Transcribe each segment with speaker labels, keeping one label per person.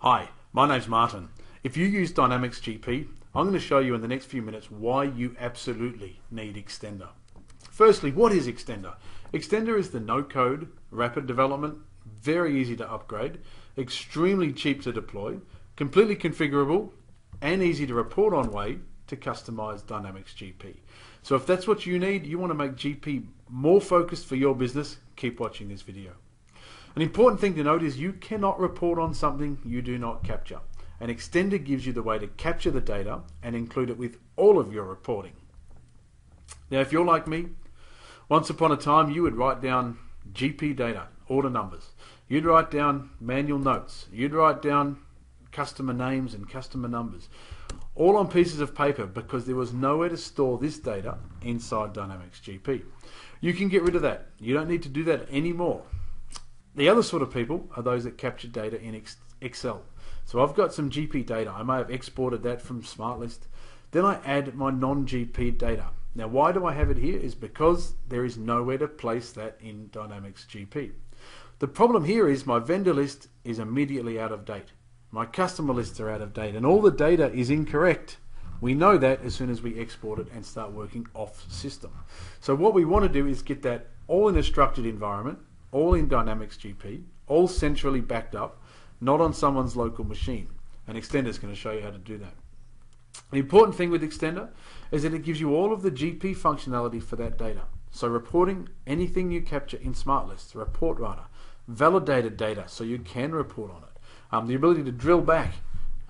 Speaker 1: Hi, my name's Martin. If you use Dynamics GP, I'm going to show you in the next few minutes why you absolutely need Extender. Firstly, what is Extender? Extender is the no-code, rapid development, very easy to upgrade, extremely cheap to deploy, completely configurable, and easy to report on way to customize Dynamics GP. So if that's what you need, you want to make GP more focused for your business, keep watching this video. An important thing to note is you cannot report on something you do not capture. An extender gives you the way to capture the data and include it with all of your reporting. Now, if you're like me, once upon a time you would write down GP data, order numbers. You'd write down manual notes. You'd write down customer names and customer numbers, all on pieces of paper because there was nowhere to store this data inside Dynamics GP. You can get rid of that. You don't need to do that anymore. The other sort of people are those that capture data in Excel. So I've got some GP data. I may have exported that from SmartList. Then I add my non-GP data. Now why do I have it here? Is because there is nowhere to place that in Dynamics GP. The problem here is my vendor list is immediately out of date. My customer lists are out of date and all the data is incorrect. We know that as soon as we export it and start working off system. So what we want to do is get that all in a structured environment, all in Dynamics GP, all centrally backed up, not on someone's local machine. And Extender is going to show you how to do that. The important thing with Extender is that it gives you all of the GP functionality for that data. So reporting anything you capture in SmartList, report writer, validated data so you can report on it, the ability to drill back,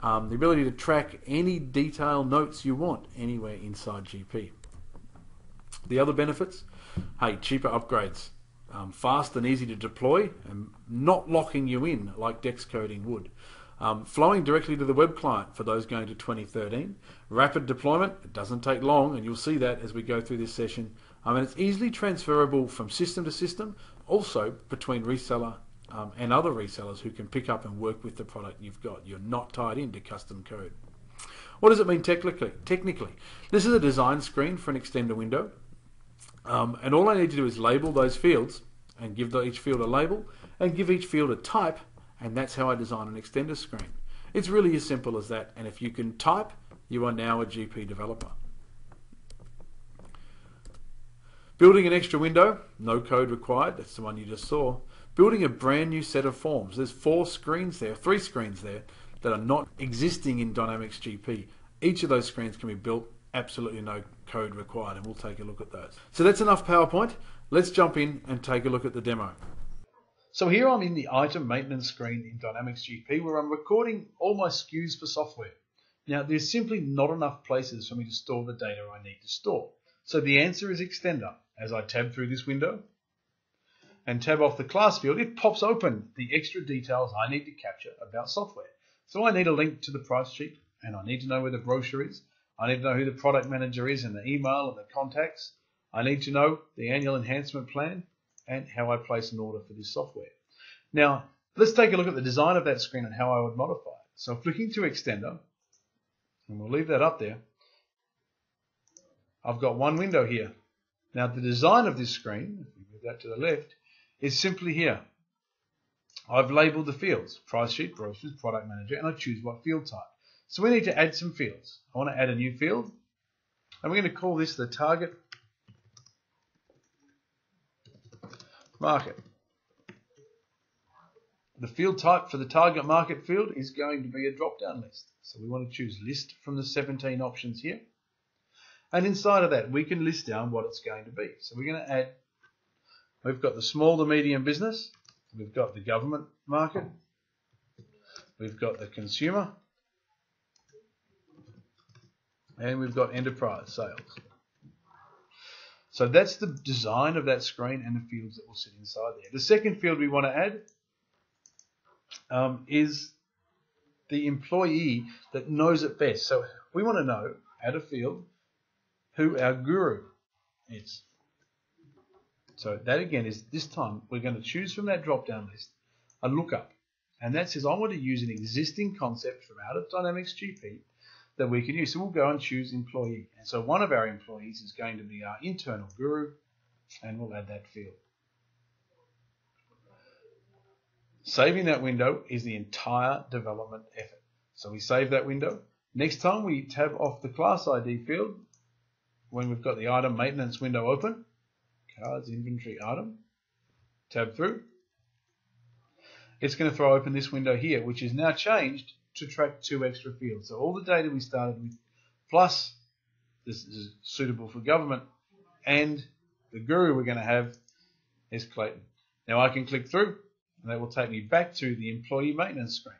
Speaker 1: the ability to track any detailed notes you want anywhere inside GP. The other benefits, hey, cheaper upgrades. Fast and easy to deploy and not locking you in like DEX coding would. Flowing directly to the web client for those going to 2013. Rapid deployment, it doesn't take long and you'll see that as we go through this session. And it's easily transferable from system to system, also between reseller and other resellers who can pick up and work with the product you've got. You're not tied into custom code. What does it mean technically? This is a design screen for an extender window. And all I need to do is label those fields and give each field a label and give each field a type, and that's how I design an extender screen. It's really as simple as that, and if you can type, you are now a GP developer. Building an extra window, no code required, that's the one you just saw. Building a brand new set of forms. There's three screens there that are not existing in Dynamics GP. Each of those screens can be built, absolutely no code required, and we'll take a look at those. So that's enough PowerPoint. Let's jump in and take a look at the demo. So here I'm in the item maintenance screen in Dynamics GP where I'm recording all my SKUs for software. Now there's simply not enough places for me to store the data I need to store. So the answer is Extender. As I tab through this window and tab off the class field, it pops open the extra details I need to capture about software. So I need a link to the price sheet and I need to know where the brochure is. I need to know who the product manager is and the email and the contacts. I need to know the annual enhancement plan and how I place an order for this software. Now, let's take a look at the design of that screen and how I would modify it. So flicking to Extender, and we'll leave that up there, I've got one window here. Now, the design of this screen, if we move that to the left, is simply here. I've labeled the fields, price sheet, brochures, product manager, and I choose what field type. So we need to add some fields. I want to add a new field, and we're going to call this the target market. The field type for the target market field is going to be a drop-down list. So we want to choose list from the 17 options here. And inside of that, we can list down what it's going to be. So we're going to add, we've got the small to medium business, we've got the government market, we've got the consumer, and we've got enterprise sales. So that's the design of that screen and the fields that will sit inside there. The second field we want to add is the employee that knows it best. So we want to know, add a field, who our guru is. So that again is, this time we're going to choose from that drop-down list a lookup. And that says I want to use an existing concept from out of Dynamics GP that we can use. So we'll go and choose employee. And so one of our employees is going to be our internal guru, and we'll add that field. Saving that window is the entire development effort. So we save that window. Next time we tab off the class ID field when we've got the item maintenance window open, cards, inventory, item, tab through. It's going to throw open this window here, which is now changed to track 2 extra fields. So all the data we started with, plus this is suitable for government, and the guru we're going to have is Clayton. Now I can click through, and that will take me back to the employee maintenance screen.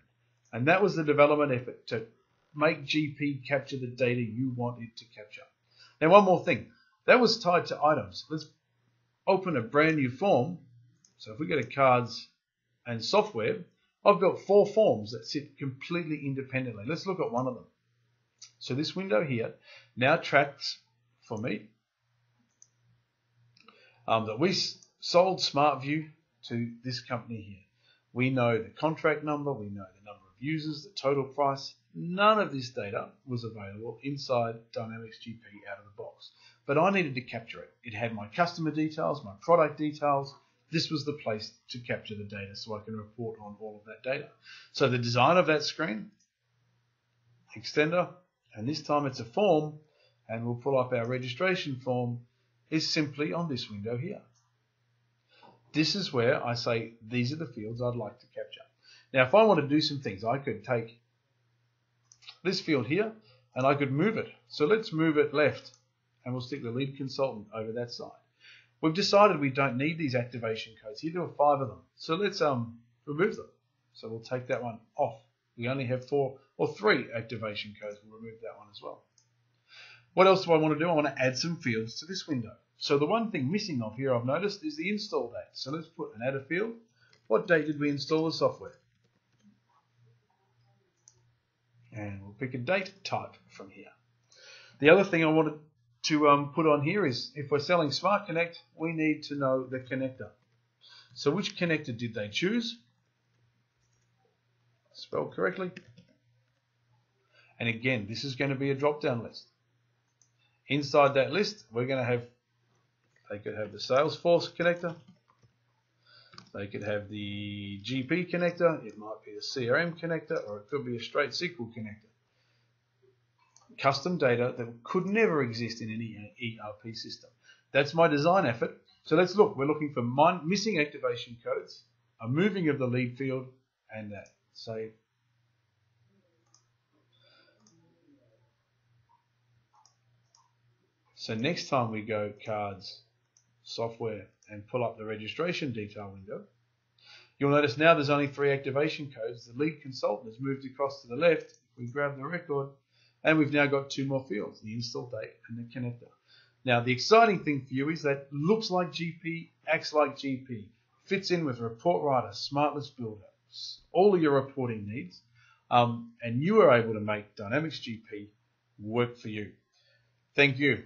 Speaker 1: And that was the development effort to make GP capture the data you want it to capture. Now one more thing, that was tied to items. Let's open a brand new form. So if we go to cards and software, I've built 4 forms that sit completely independently. Let's look at one of them. So this window here now tracks for me that we sold SmartView to this company here. We know the contract number, we know the number of users, the total price. None of this data was available inside Dynamics GP out of the box. But I needed to capture it. It had my customer details, my product details. This was the place to capture the data so I can report on all of that data. So the design of that screen, extender, and this time it's a form, and we'll pull up our registration form, is simply on this window here. This is where I say these are the fields I'd like to capture. Now if I want to do some things, I could take this field here and I could move it. So let's move it left, and we'll stick the lead consultant over that side. We've decided we don't need these activation codes. Here there are 5 of them. So let's remove them. So we'll take that one off. We only have 4 or 3 activation codes. We'll remove that one as well. What else do I want to do? I want to add some fields to this window. So the one thing missing off here I've noticed is the install date. So let's put an add a field. What date did we install the software? And we'll pick a date type from here. The other thing I wanted to put on here is if we're selling Smart Connect, we need to know the connector. So which connector did they choose? Spelled correctly. And again, this is going to be a drop-down list. Inside that list, we're going to have, they could have the Salesforce connector. They could have the GP connector. It might be a CRM connector, or it could be a straight SQL connector. Custom data that could never exist in any ERP system. That's my design effort. So let's look. We're looking for missing activation codes, a moving of the lead field, and that. Save. So next time we go cards, software, and pull up the registration detail window, you'll notice now there's only 3 activation codes. The lead consultant has moved across to the left. We grab the record, and we've now got 2 more fields, the install date and the connector. Now, the exciting thing for you is that looks like GP, acts like GP, fits in with Report Writer, Smart List Builder, all of your reporting needs, and you are able to make Dynamics GP work for you. Thank you.